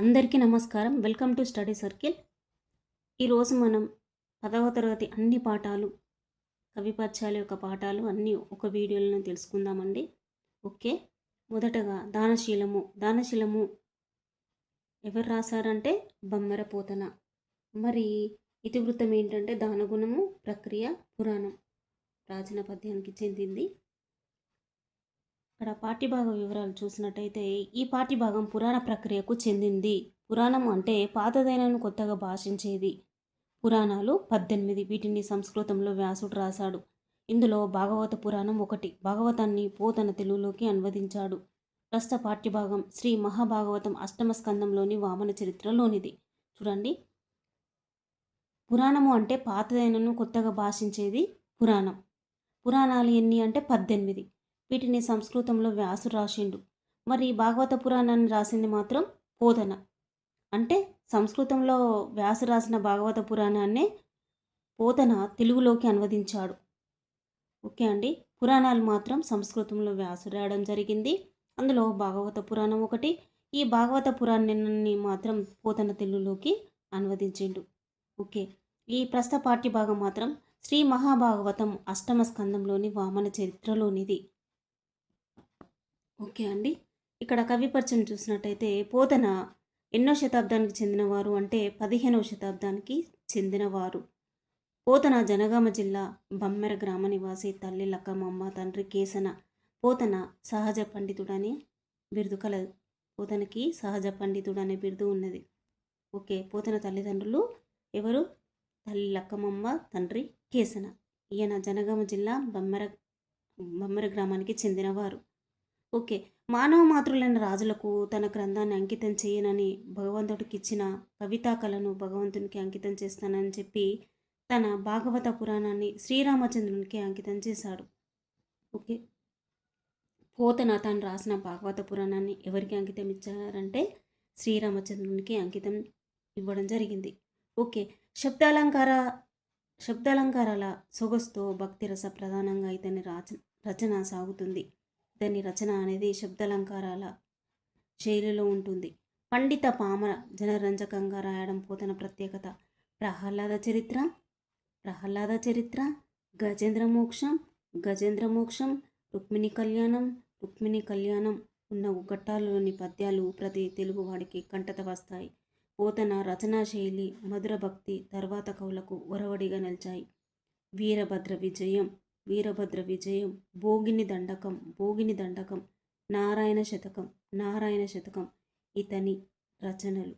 అందరికీ నమస్కారం. Welcome to study circle. ఈరోజు మనం 10వ తరగతి అన్ని పాఠాలు, కవి పరిచయాల యొక్క పాఠాలు అన్నీ ఒక వీడియోలో తెలుసుకుందామండి. ఓకే. మొదటగా దానశీలము. దానశీలము ఎవరు రాశారంటే బమ్మెర పోతన. మరి ఇతివృత్తం ఏంటంటే దానగుణము, ప్రక్రియ, పురాణం. ప్రాచీన పద్యానికి చెందింది. ఇక్కడ పాఠ్యభాగ వివరాలు చూసినట్టయితే ఈ పాఠ్యభాగం పురాణ ప్రక్రియకు చెందింది. పురాణం అంటే పాతదైనను కొత్తగా భాషించేది. పురాణాలు 18, వీటిని సంస్కృతంలో వ్యాసుడు రాశాడు. ఇందులో భాగవత పురాణం ఒకటి. భాగవతాన్ని పోతన తెలుగులోకి అనువదించాడు. ప్రస్తుత పాఠ్యభాగం శ్రీ మహాభాగవతం 8వ స్కందంలోని వామన చరిత్రలోనిది. చూడండి, పురాణము అంటే పాతదైనను కొత్తగా భాషించేది పురాణం. పురాణాలు ఎన్ని అంటే 18. వీటిని సంస్కృతంలో వ్యాసుడు రాసిండు. మరి భాగవత పురాణాన్ని రాసింది మాత్రం పోతన. అంటే సంస్కృతంలో వ్యాసు రాసిన భాగవత పురాణాన్నే పోతన తెలుగులోకి అనువదించాడు. ఓకే అండి. పురాణాలు మాత్రం సంస్కృతంలో వ్యాసు రాయడం జరిగింది. అందులో భాగవత పురాణం ఒకటి. ఈ భాగవత పురాణాన్ని మాత్రం పోతన తెలుగులోకి అనువదించిండు. ఓకే. ఈ ప్రస్తుత పాఠ్యభాగం మాత్రం శ్రీ మహాభాగవతం 8వ స్కందంలోని వామన చరిత్రలోనిది. ఓకే అండి. ఇక్కడ కవి పరిచయం చూసినట్టయితే పోతన ఎన్నో శతాబ్దానికి చెందినవారు అంటే 15వ శతాబ్దానికి చెందినవారు. పోతన జనగామ జిల్లా బమ్మెర గ్రామ నివాసి. తల్లి లక్కమమ్మ, తండ్రి కేసన. పోతన సహజ పండితుడని బిరుదు కలదు. పోతనకి సహజ పండితుడు అనే బిరుదు ఉన్నది. ఓకే. పోతన తల్లిదండ్రులు ఎవరు? తల్లి లక్కమమ్మ, తండ్రి కేసన. ఈయన జనగామ జిల్లా బమ్మెర గ్రామానికి చెందినవారు. ఓకే. మానవ మాతృలైన రాజులకు తన గ్రంథాన్ని అంకితం చేయనని భగవంతుడికి ఇచ్చిన కవితా కళను భగవంతునికి అంకితం చేస్తానని చెప్పి తన భాగవత పురాణాన్ని శ్రీరామచంద్రునికి అంకితం చేశాడు. ఓకే. పోతన తాను రాసిన భాగవత పురాణాన్ని ఎవరికి అంకితం ఇచ్చారంటే శ్రీరామచంద్రునికి అంకితం ఇవ్వడం జరిగింది. ఓకే. శబ్దాలంకారాల సొగసుతో భక్తిరస ప్రధానంగా ఇతని రచన సాగుతుంది. దాని రచన అనేది శబ్దాలంకారాల శైలిలో ఉంటుంది. పండిత పామర జనరంజకంగా రాయడం పోతన ప్రత్యేకత. ప్రహ్లాద చరిత్ర, గజేంద్ర మోక్షం, రుక్మిణి కళ్యాణం ఉన్న ఘట్టాలలోని పద్యాలు ప్రతి తెలుగువాడికి కంటత వస్తాయి. పోతన రచనా శైలి మధుర భక్తి తర్వాత కవులకు ఒరవడిగా నిలిచాయి. వీరభద్ర విజయం, భోగిని దండకం, నారాయణ శతకం ఇతని రచనలు.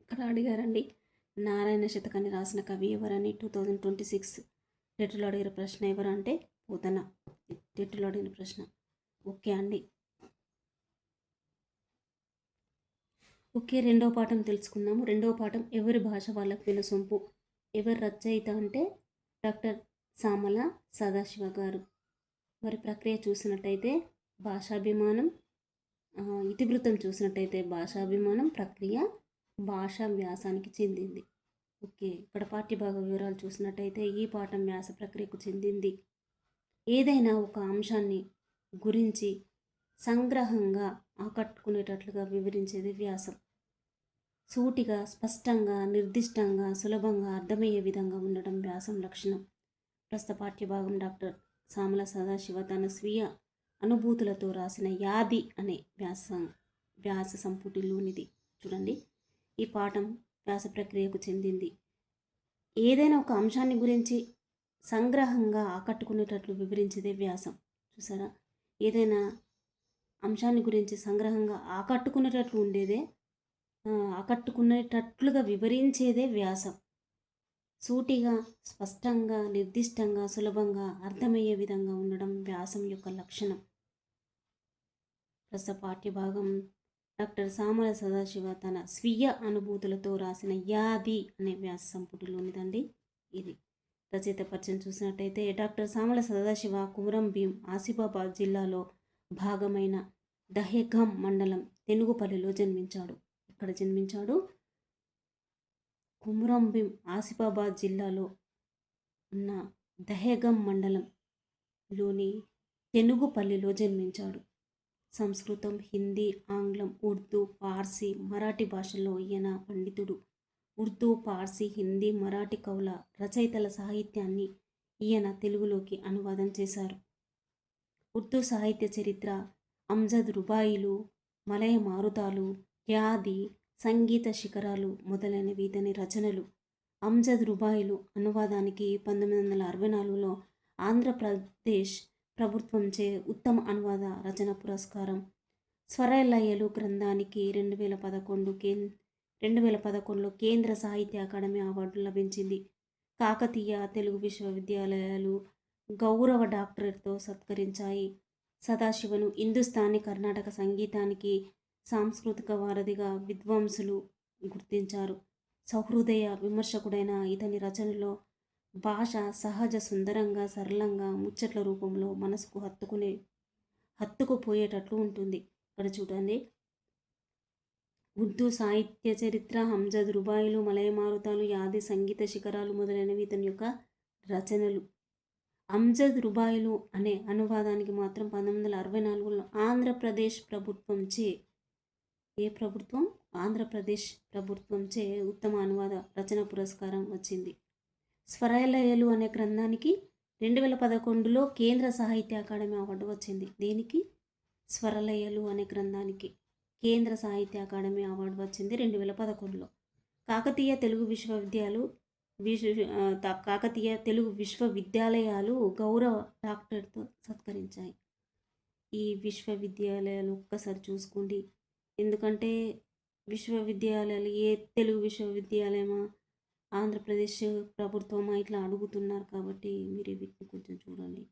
ఇక్కడ అడిగారండి, నారాయణ శతకాన్ని రాసిన కవి ఎవరని 2026 టెట్లో అడిగిన ప్రశ్న ఎవరంటే పోతన. టెట్లో అడిగిన ప్రశ్న. ఓకే అండి. ఓకే. రెండవ పాఠం తెలుసుకుందాము. రెండవ పాఠం ఎవరి భాష వాళ్ళకు వినసొంపు. ఎవరి రచయిత అంటే డాక్టర్ సామల సదాశివ గారు. మరి ప్రక్రియ చూసినట్టయితే భాషాభిమానం, ఇతివృత్తం చూసినట్టయితే భాషాభిమానం, ప్రక్రియ భాషా వ్యాసానికి చెందింది. ఓకే. ఇక్కడ పాఠ్యభాగ వివరాలు చూసినట్టయితే ఈ పాఠం వ్యాస ప్రక్రియకు చెందింది. ఏదైనా ఒక అంశాన్ని గురించి సంగ్రహంగా ఆకట్టుకునేటట్లుగా వివరించేది వ్యాసం. సూటిగా, స్పష్టంగా, నిర్దిష్టంగా, సులభంగా అర్థమయ్యే విధంగా ఉండడం వ్యాసం లక్షణం. ప్రస్తుత పాఠ్యభాగం డాక్టర్ సామల సదాశివ తన స్వీయ అనుభూతులతో రాసిన యాది అనే వ్యాస సంపుటిలోనిది. చూడండి, ఈ పాఠం వ్యాస ప్రక్రియకు చెందింది. ఏదైనా ఒక అంశాన్ని గురించి సంగ్రహంగా ఆకట్టుకునేటట్లు వివరించేదే వ్యాసం. చూసారా, ఏదైనా అంశాన్ని గురించి సంగ్రహంగా ఆకట్టుకునేటట్లుగా వివరించేదే వ్యాసం. సూటిగా, స్పష్టంగా, నిర్దిష్టంగా, సులభంగా అర్థమయ్యే విధంగా ఉండడం వ్యాసం యొక్క లక్షణం. ప్రస్తుత పాఠ్యభాగం డాక్టర్ సామల సదాశివ తన స్వీయ అనుభూతులతో రాసిన యాది అనే వ్యాస సంపుటిలోనిదండి ఇది. రచయిత పరిచయం చూసినట్టయితే డాక్టర్ సామల సదాశివ కుమరం భీం ఆసిఫాబాద్ జిల్లాలో భాగమైన దహేగాం మండలం తెనుగుపల్లిలో జన్మించాడు. ఇక్కడ జన్మించాడు. కుమరం భీం ఆసిఫాబాద్ జిల్లాలో ఉన్న దహేగాం మండలంలోని తెనుగుపల్లిలో జన్మించాడు. సంస్కృతం, హిందీ, ఆంగ్లం, ఉర్దూ, పార్సీ, మరాఠీ భాషల్లో ఈయన పండితుడు. ఉర్దూ, పార్సీ, హిందీ, మరాఠీ కవుల రచయితల సాహిత్యాన్ని ఈయన తెలుగులోకి అనువాదం చేశారు. ఉర్దూ సాహిత్య చరిత్ర, అమ్జద్ రుబాయిలు, మలయ మారుతాలు, యాది, సంగీత శిఖరాలు మొదలైనవి ఇతని రచనలు. అమ్జద్ రుబాయిలు అనువాదానికి 1964లో ఆంధ్రప్రదేశ్ ప్రభుత్వంచే ఉత్తమ అనువాద రచన పురస్కారం, స్వరలయలు గ్రంథానికి 2011లో కేంద్ర సాహిత్య అకాడమీ అవార్డు లభించింది. కాకతీయ తెలుగు విశ్వవిద్యాలయాలు గౌరవ డాక్టరేట్తో సత్కరించాయి. సదాశివను హిందుస్థానీ కర్ణాటక సంగీతానికి సాంస్కృతిక వారధిగా విద్వాంసులు గుర్తించారు. సహృదయ విమర్శకుడైన ఇతని రచనలో భాష సహజ సుందరంగా, సరళంగా, ముచ్చట్ల రూపంలో మనసుకు హత్తుకుపోయేటట్లు ఉంటుంది. ఇక్కడ చూడండి, ఉర్దూ సాహిత్య చరిత్ర, అమ్జద్ రుబాయిలు, మలయ మారుతాలు, యాది, సంగీత శిఖరాలు మొదలైనవి ఇతని యొక్క రచనలు. అమ్జద్ రుబాయిలు అనే అనువాదానికి మాత్రం 1964లో ఆంధ్రప్రదేశ్ ప్రభుత్వంచే ఆంధ్రప్రదేశ్ ప్రభుత్వంచే ఉత్తమ అనువాద రచన పురస్కారం వచ్చింది. స్వరలయలు అనే గ్రంథానికి 2011లో కేంద్ర సాహిత్య అకాడమీ అవార్డు వచ్చింది. దీనికి స్వరలయలు అనే గ్రంథానికి కేంద్ర సాహిత్య అకాడమీ అవార్డు వచ్చింది 2011లో. కాకతీయ తెలుగు విశ్వవిద్యాలయాలు గౌరవ డాక్టరేట్తో సత్కరించాయి. ఈ విశ్వవిద్యాలయాలు ఒక్కసారి చూసుకోండి. ఎందుకంటే విశ్వవిద్యాలయాలు ఏ తెలుగు విశ్వవిద్యాలయమా, ఆంధ్రప్రదేశ్ ప్రభుత్వమా ఇట్లా అడుగుతున్నారు కాబట్టి మీరు వీటిని కొంచెం చూడండి.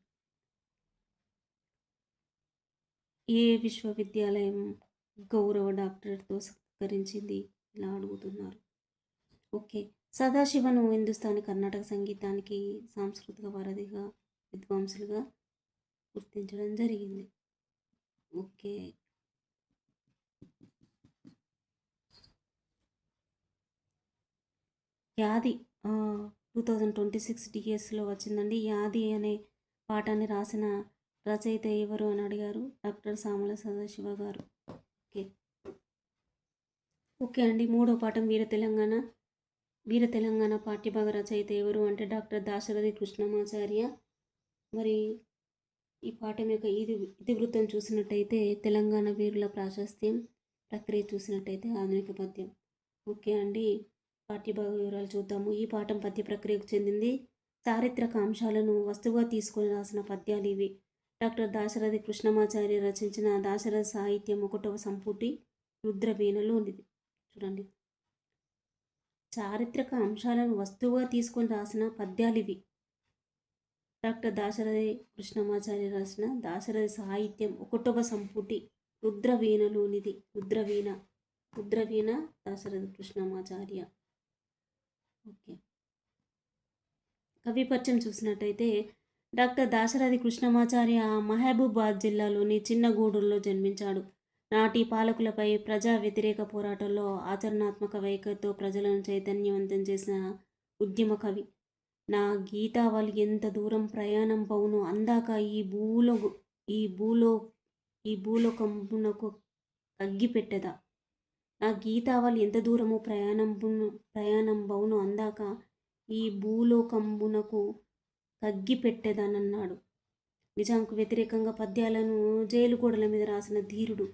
ఏ విశ్వవిద్యాలయం గౌరవ డాక్టరేట్తో సత్కరించింది ఇలా అడుగుతున్నారు. ఓకే, సదాశివను హిందుస్థానీ కర్ణాటక సంగీతానికి సాంస్కృతిక వారధిగా విద్వాంసులుగా గుర్తించడం జరిగింది. ఓకే, యాది 2026 డిఎస్లో వచ్చిందండి. యాది అనే పాఠాన్ని రాసిన రచయిత ఎవరు అని అడిగారు. డాక్టర్ సామల సదాశివ గారు. ఓకే అండి, మూడో పాఠం వీర తెలంగాణ పాఠ్యభాగ రచయిత ఎవరు అంటే డాక్టర్ దాశరథి కృష్ణమాచార్య. మరి ఈ పాఠం యొక్క ఇతివృత్తం చూసినట్టయితే తెలంగాణ వీరుల ప్రాశస్త్యం, ప్రక్రియ చూసినట్టయితే ఆధునిక పద్యం. ఓకే అండి, పాఠ్యభాగ వివరాలు చూద్దాము. ఈ పాఠం పద్య ప్రక్రియకు చెందింది. చారిత్రక అంశాలను వస్తువుగా తీసుకొని రాసిన పద్యాలు ఇవి. డాక్టర్ దాశరథి కృష్ణమాచార్య రచించిన దాశరథి సాహిత్యం 1వ సంపుటి రుద్రవీణలోనిది. చూడండి, చారిత్రక అంశాలను వస్తువుగా తీసుకొని రాసిన పద్యాలు ఇవి. డాక్టర్ దాశరథి కృష్ణమాచార్య రాసిన దాశరథి సాహిత్యం 1వ సంపుటి రుద్రవీణలోనిది. రుద్రవీణ దాశరథి కృష్ణమాచార్య. ఓకే, కవి పరిచయం చూసినట్టయితే డాక్టర్ దాశరథి కృష్ణమాచార్య మహబూబాబాద్ జిల్లాలోని చిన్న గూడూరులో జన్మించాడు. నాటి పాలకులపై ప్రజా వ్యతిరేక పోరాటంలో ఆచరణాత్మక వైఖరితో ప్రజలను చైతన్యవంతం చేసిన ఉద్యమ కవి. నా గీతావళి ఎంత దూరం ప్రయాణం పౌను అందాక ఈ భూలోకంబునకు కగ్గిపెట్టెదా. నా గీతావళి ఎంత దూరము ప్రయాణం బౌను అందాక ఈ భూలోకంబునకు కగ్గిపెట్టెదనన్నాడు. నిజాంకు వ్యతిరేకంగా పద్యాలను జైలు గోడల మీద రాసిన ధీరుడు.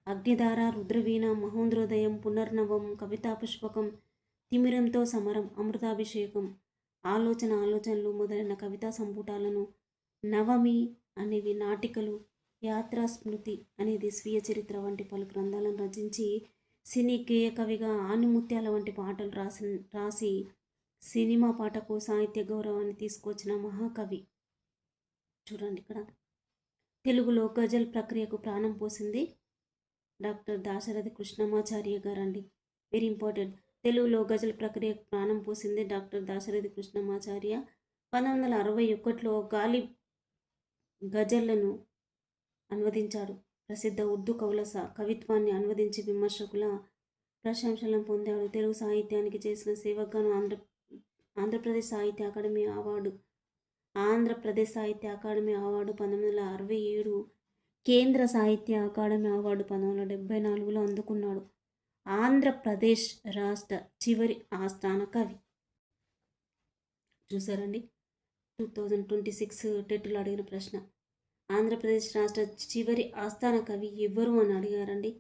అగ్నిధార, రుద్రవీణ, మహోదయోదయం, పునర్నవం, కవితా పుష్పకం, తిమిరంతో సమరం, అమృతాభిషేకం, ఆలోచనలు మొదలైన కవితా సంపుటాలను, నవమి అనేవి నాటికలు, యాత్రా స్మృతి అనేది స్వీయ చరిత్ర వంటి పలు గ్రంథాలను రచించి సినీ గేయ కవిగా ఆణిముత్యాల వంటి పాటలు రాసి సినిమా పాటకు సాహిత్య గౌరవాన్ని తీసుకొచ్చిన మహాకవి. చూడండి, ఇక్కడ తెలుగులో గజల్ ప్రక్రియకు ప్రాణం పోసింది డాక్టర్ దాశరథి కృష్ణమాచార్య గారండి. Very important. తెలుగులో గజల్ ప్రక్రియకు ప్రాణం పోసింది డాక్టర్ దాశరథి కృష్ణమాచార్య. 1961లో గాలి గజళ్లను అనువదించాడు. ప్రసిద్ధ ఉర్దూ కవుల కవిత్వాన్ని అనువదించి విమర్శకుల ప్రశంసలను పొందాడు. తెలుగు సాహిత్యానికి చేసిన సేవకుగాను ఆంధ్రప్రదేశ్ సాహిత్య అకాడమీ అవార్డు 1967 కేంద్ర సాహిత్య అకాడమీ అవార్డు 1974లో అందుకున్నాడు. ఆంధ్రప్రదేశ్ రాష్ట్ర చివరి ఆస్థాన కవి. చూసారండి, 2026 టెట్లో అడిగిన ప్రశ్న. ఆంధ్రప్రదేశ్ రాష్ట్ర చివరి ఆస్థాన కవి ఎవరు అని అడిగారండి.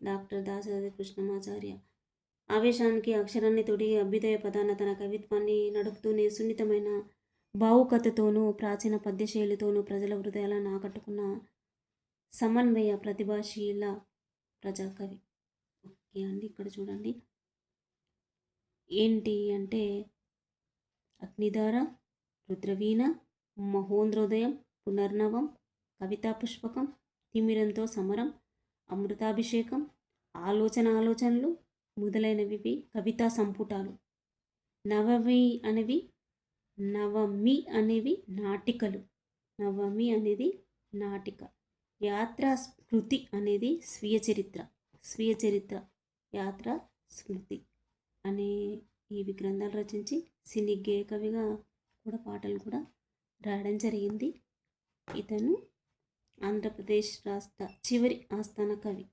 డాక్టర్ దాశరథి కృష్ణమాచార్య. ఆవేశానికి అక్షరాన్ని తొడి అభ్యుదయ పదాన తన కవిత్వాన్ని నడుపుతూనే సున్నితమైన భావుకతతోనూ ప్రాచీన పద్యశైలితోనూ ప్రజల హృదయాలను ఆకట్టుకున్న సమన్వయ ప్రతిభాశీల ప్రజాకవి. ఓకే అండి, ఇక్కడ చూడండి ఏంటి అంటే అగ్నిధార, రుద్రవీణ, మహోంద్రోదయం, పునర్నవం, కవితా పుష్పకం, తిమిరంతో సమరం, అమృతాభిషేకం, ఆలోచనలు మొదలైనవి కవితా సంపుటాలు. నవమి అనేవి నాటికలు. నవమి అనేది నాటిక. యాత్రా స్మృతి అనేది స్వీయ చరిత్ర. యాత్రా స్మృతి అనే ఇవి గ్రంథాలు రచించి సినీ గేయ కవిగా కూడా పాటలు కూడా రాయడం జరిగింది. ఇతను ఆంధ్రప్రదేశ్ రాష్ట్ర చివరి ఆస్థాన కవి.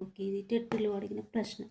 ఓకే, ఇది టెట్లో అడిగిన ప్రశ్న.